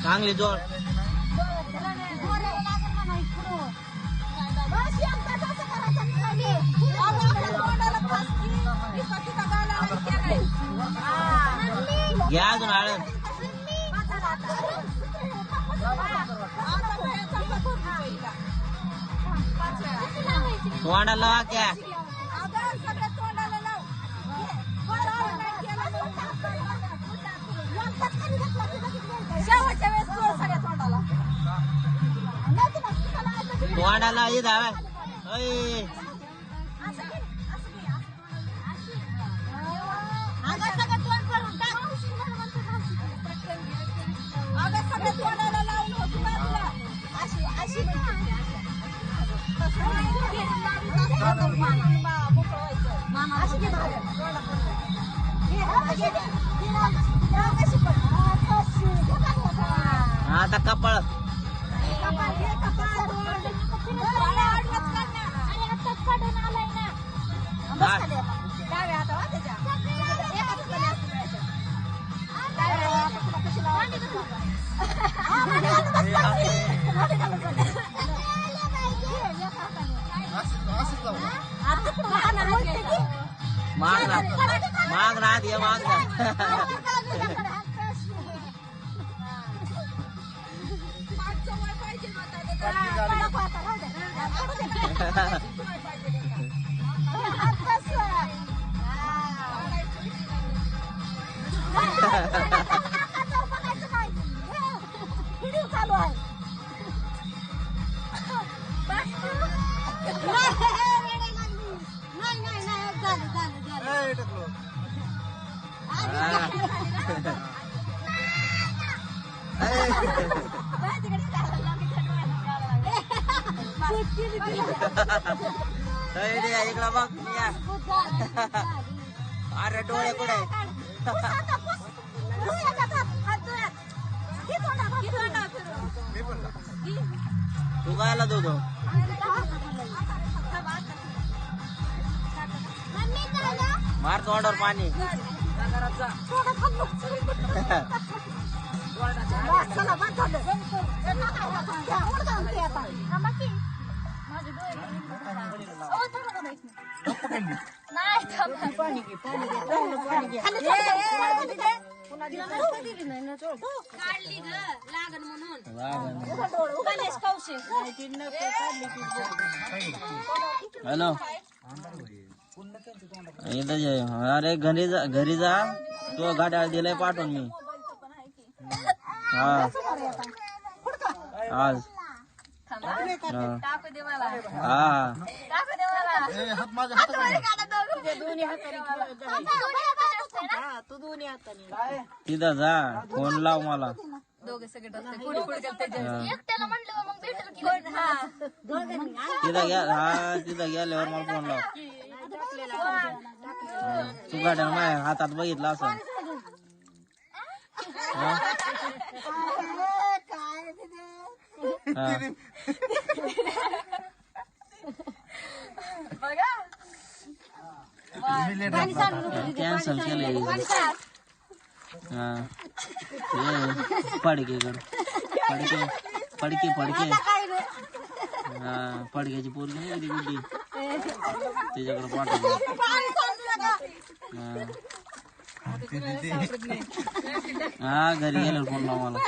चांगली जोड घ्या अजून आळं तोंडाला लावा क्या तोंडाला ये धावा आता कपाळ माग ना दे माग इकडं बघ अरे डोळे कुठे तू गायला दूध मार तोंडावर पाणी हॅलो अरे घरी जा तो गाड्या दिलाय पाठवून मी हा आज हा तिथं जा फोन लाव मला तिथं गेल्यावर मला फोन लाव तू गाड्या माझ्या हातात बघितला असं कॅन्सल केलंय पडकेकडं पडके हा पडक्याची पोरगी नाही कधी गुड्डी त्याच्याकडे पाठवलं हा घरी गेल्यावर फोन लाव मला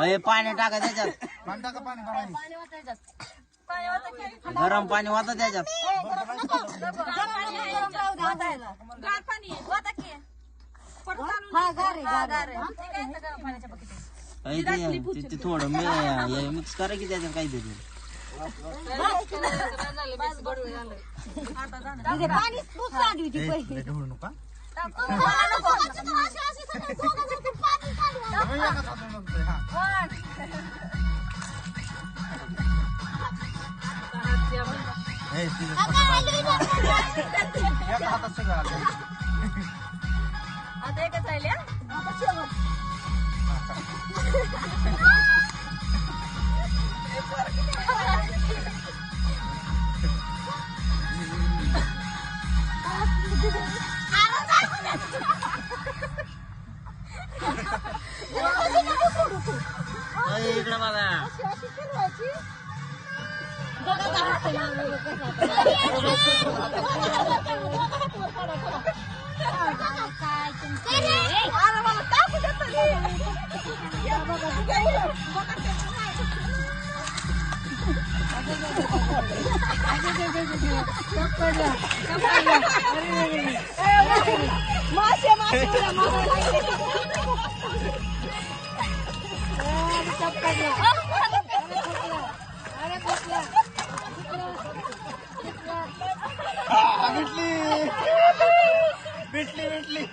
अय पाणी टाका त्याच्यात गरम पाणी वाता त्याच्यात ते थोडं मिक्स करा की त्याच्यात काहीतरी आता एकच राहिले इकडे बघा भेटली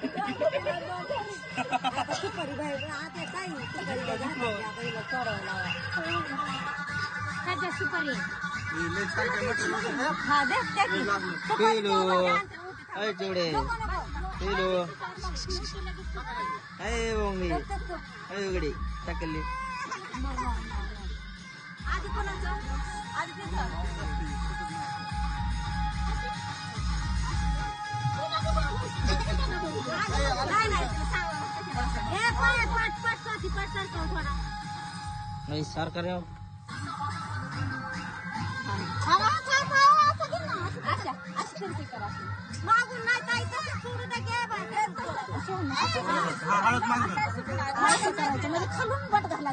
चिवडे उघडी टाकली नाही सरकार मागून नाही काही तसं सोडून खालून बट घाला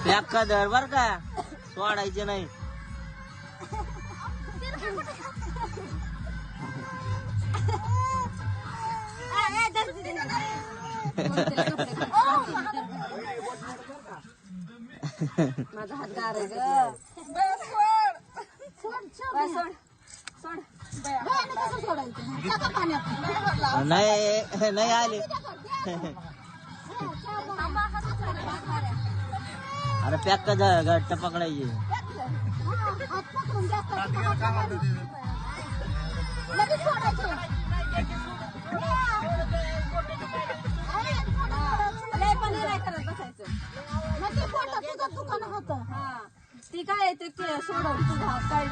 पॅक धर बर का सोडायचे नाही माझा हात गार आहे ग नाही नाही आले अरे पॅक का घट्ट पकडायचे ती काय ते सोडून तुझा हात काय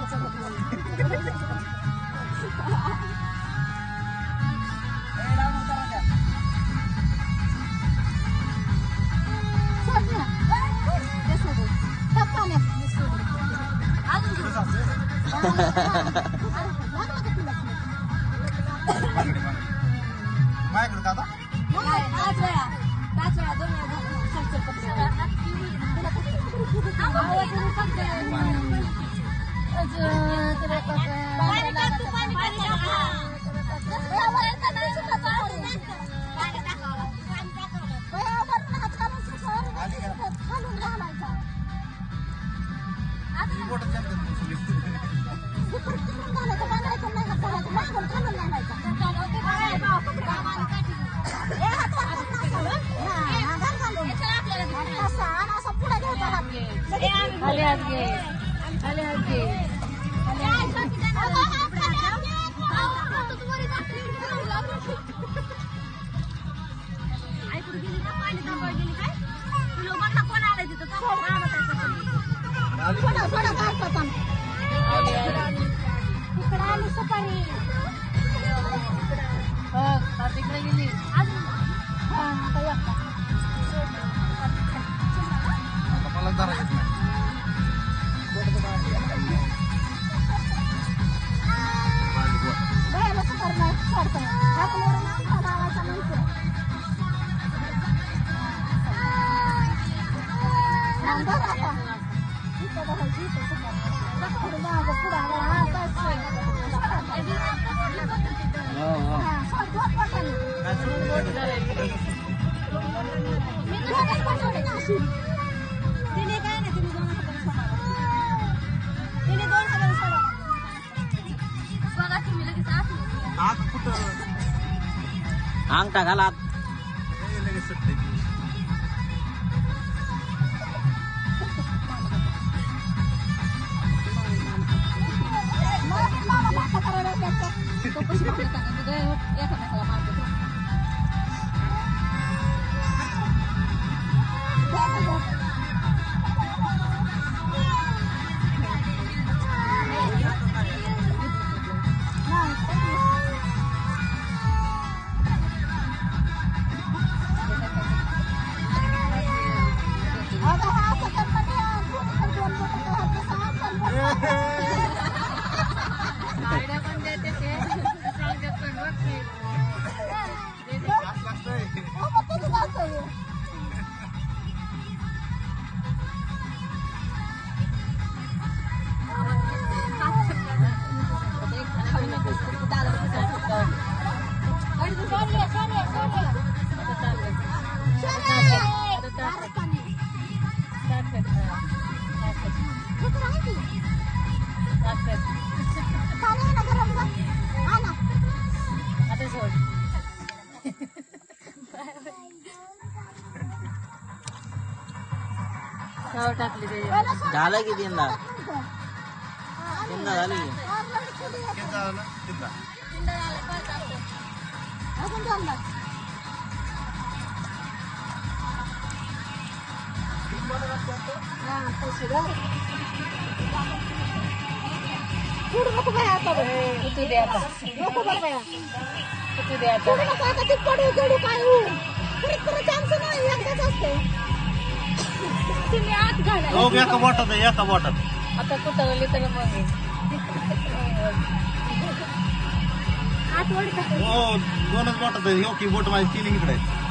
हो हो अंगठा घाला झालं की तीनदा झालं की एका बोटात एका बोटात आता कुठं तर मग हो दोनच बोटात आहे की बोट माझी तीन इकडे आहेत.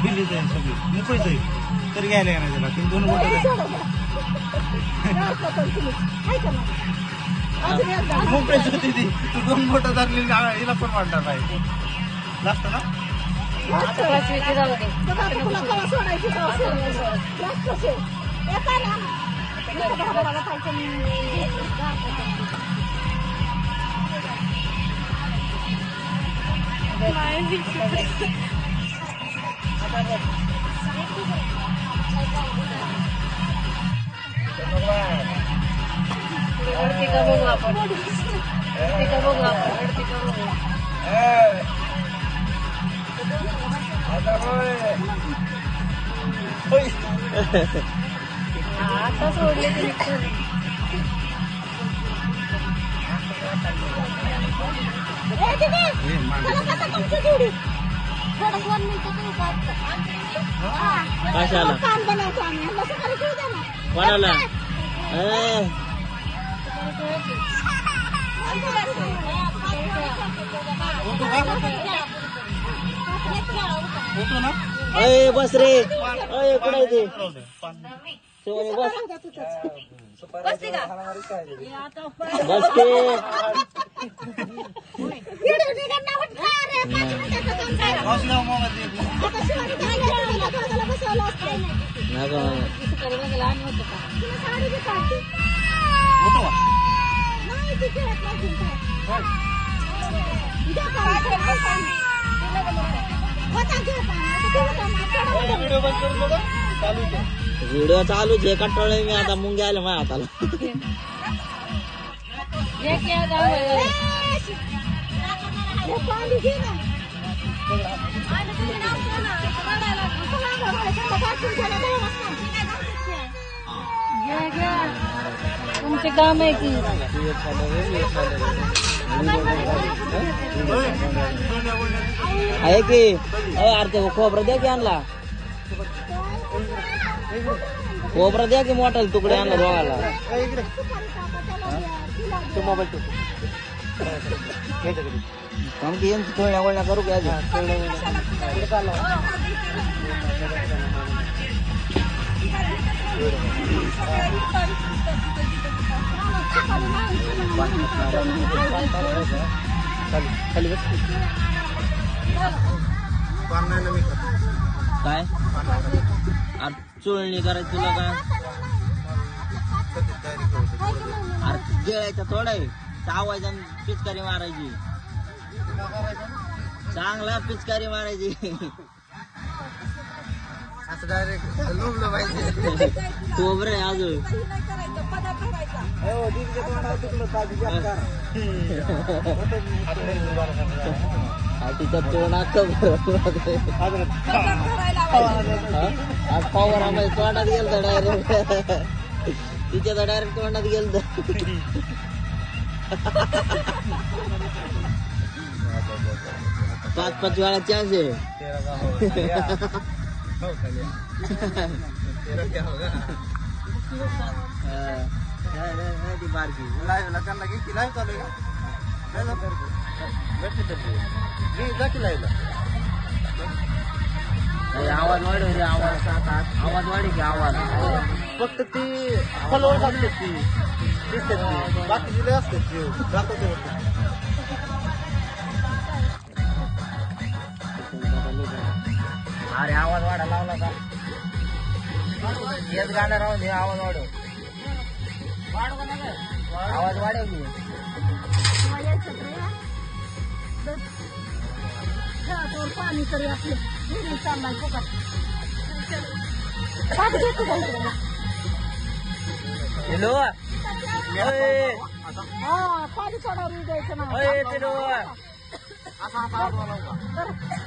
दिल्लीच आहे सगळी मुंबईच आहे तरी घ्यायला नाही त्याला तीन दोन बोटात मुंबईच होती ती तू दोन बोटं धरली हिला पण वाटणार नाही लागतं ना जाऊ दे वरती का बघू आपण वरती का बघू आपण वरती का बघू आता सोडले तरी कशाला कोणाला होतो ना अय बस रे अय कुठे ते शिवानी बस बस के व्हिडिओ चालूच आहे कंटाळलोय मी आता मुंग्या आल्या माझ्या हाताला तुमचे काम आहे की आहे की अरे ते खोबरं द्या की आणला खोबरं द्या की मोठा तुकडे आणला दोघाला मोबाईल की यांची टोळण्या वळण्या करू का अजून? खाली बस पान नाही ना मी खात. काय अरे चोळणी करायची तुला काय? अरे गिळायचा थोडा आहे आवाज आणि पिचकारी मारायची. चांगला पिचकारी मारायची. असं डायरेक्ट लोबलं पाहिजे. खोबरं आहे अजून. तिच्या तोंडात पवारामध्ये तोंडात गेलत डायरेक्ट. तिच्या तर डायरेक्ट तोंडात गेलत. पाच वेळा चान्स आहे. बारकी लाईव्ह त्यांना किती लाईव्ह चालू आहे आवाज वाढव रे. आवाज वाढे की आवाज. फक्त ती फॉलोअर्स असतात ती दिसतात ती बाकीचे लय असतात ती दाखवते अरे आवाज वाढा लावला का? हेच गाणं राहून दे. आवाज वाढव. आवाज वाढव की. पाणी तरी आपले चाललाय फुकट. हॅलो पाणी चढावून द्यायचं ना.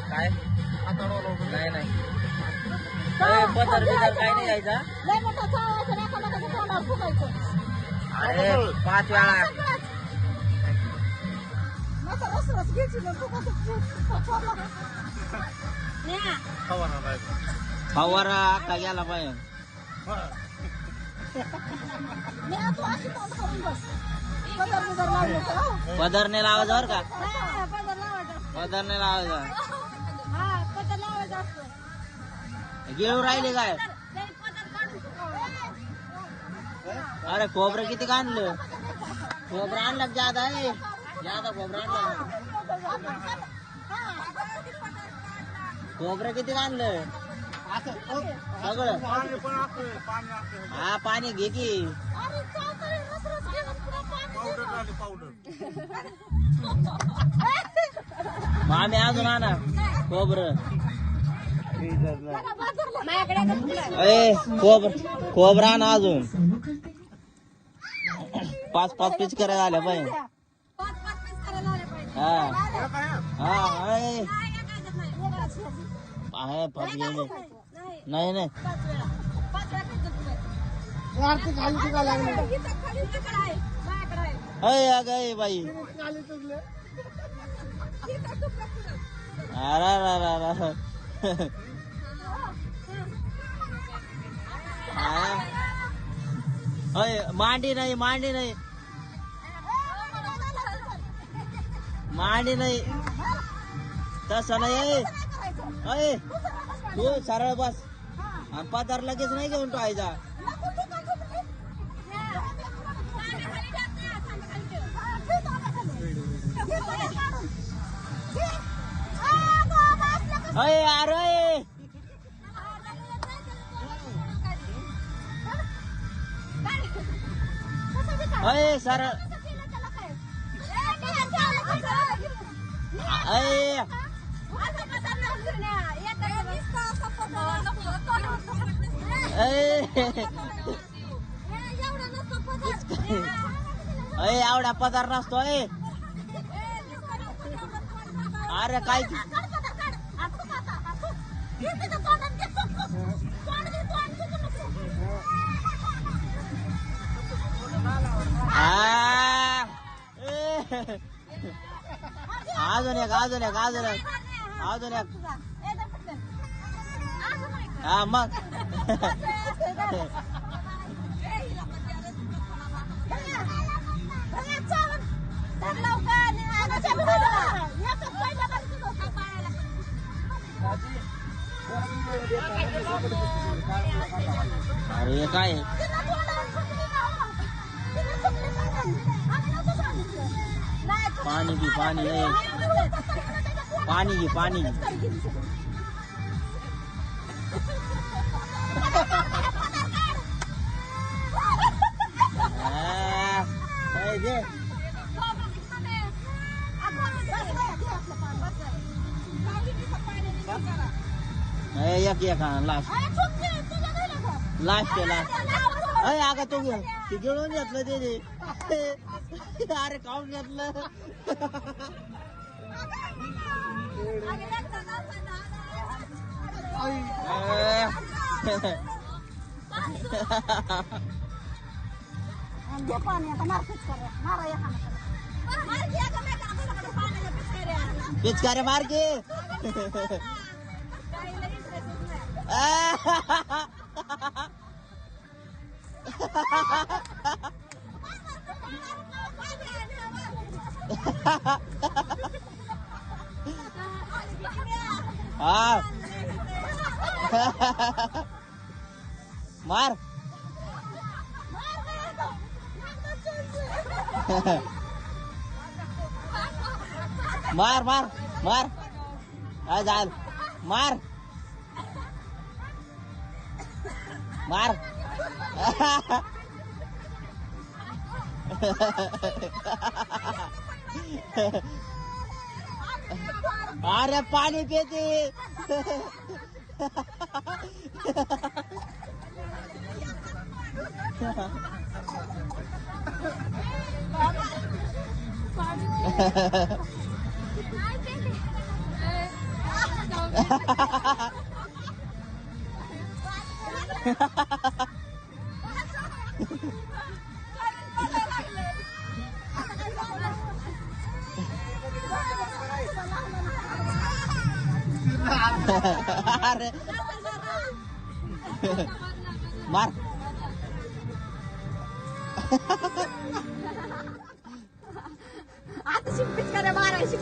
काय नाही पदर बिदर काय नाही घ्यायचा. लय मोठा चावायचं नाही का नका तोंडावर फुकायचं. अरे 5 वेळा नका रस घ्यायची ना फुकायचं. फवारा अख्खा गेला पाहिजे. पदर नाही लावायचा बरं का? पदर नाही लावायचा. गिळू राहिले काय? अरे खोबरं किती आणलं? खोबरं आणलं ज्यादा आहे. ज्यादा खोबरं आणलं. खोबरं किती आणलं सगळं? हा पाणी घे की. मामी अजून आणा खोबरं. खोबरं आणा अजून. 5 पीस करायला आल्या पाहिजे. हा हा आहे नाही नाही. अग बाई. मांडी नाही मांडी नाही मांडी नाही. तसं नाही. तू सरळ बस आणि पदार लगेच नाही घेऊन ठेवायचा. अरे सरळ एवढा पदार नसतो. अरे काय अजून एक अजून एक अजून एक अजून एक. हा मग काय आहे? पाणी घे पाणी पाणी घे पाणी घे घे एक एक लास्ट लास्ट लास्ट अरे अगं तो गिळून घेतलं ते अरे काढून घेतलं पिचकारे मार के हाँ मार मार मार मार आजाद मार मार अरे पानी पीते अरे मार आता शिंपीच करा मारायची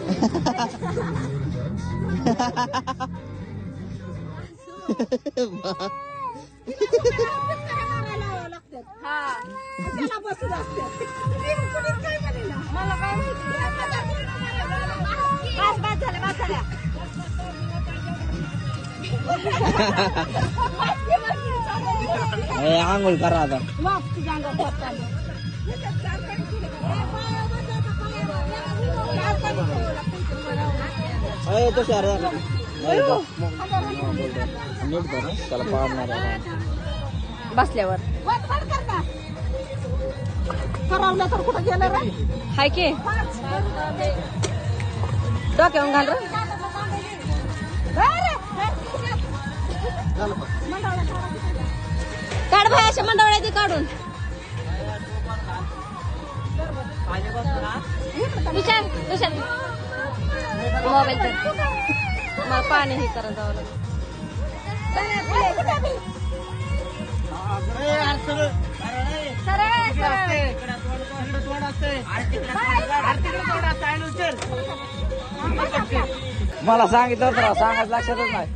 मला काय माहिती आंघोळ करा आता तो शहर नीट कर त्याला पाडणार बसल्यावर ठरवलं तर कुठं गेलं रे हाय के डोक्यावर घाल रे काढ भाई अशा मंडवळ्या ती काढून विचार विचार मोबाईल तर मला पाणी हे करत जावं लागेल मला सांगितलं तर सांगायचं लक्षातच नाही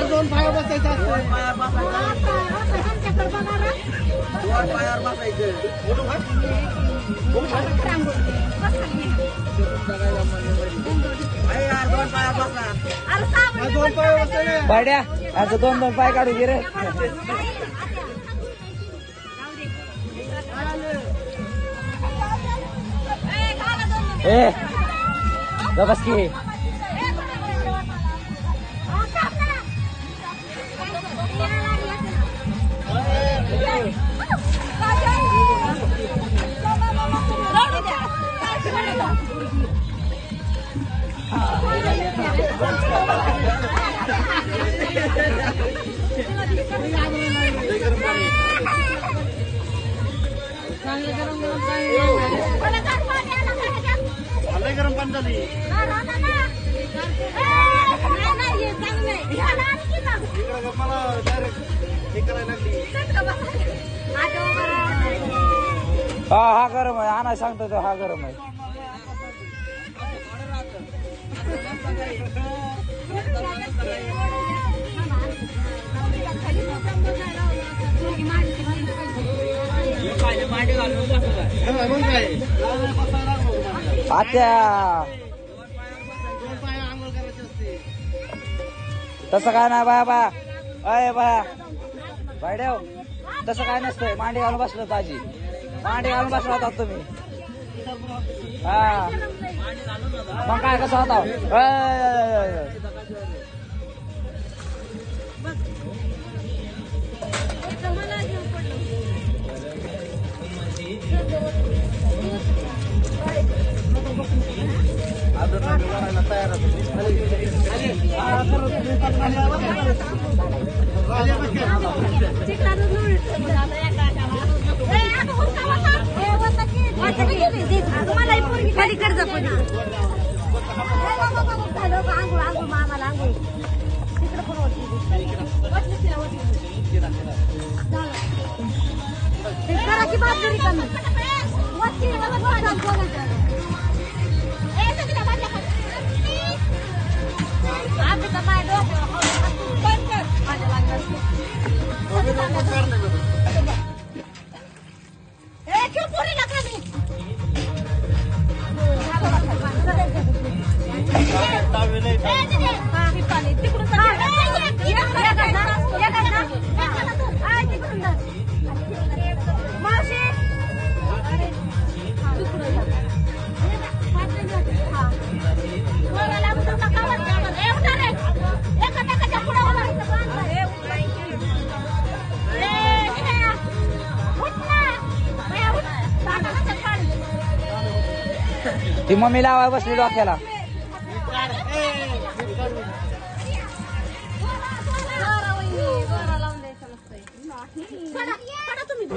दोन पाया बसायचं असतं पायावर बसायचं दोन पाया बसायला पाड्या आता दोन दोन पाय काढू घे रे ए बस की लय गरम पाणी झाली इकडं मला डायरेक्ट हे करायला लागली हा गरम आहे आणा सांगतो तो हा गरम आहे मग काय आत्या दोन पाय आंघोळ करायची असते तसं काय नाही बाया बाया अय बाया बायड्याव तसं काय नसतंय मांडी घालून बसलो ताजी मांडी घालून बसला होता तुम्ही हा मग काय कसं होता खाली कर्ज पण आंघोळ मामाला आंघोळ तिकडे पण घराची बाजरी कमी ती मम्मी लावाय बसली डोक्याला तुम्ही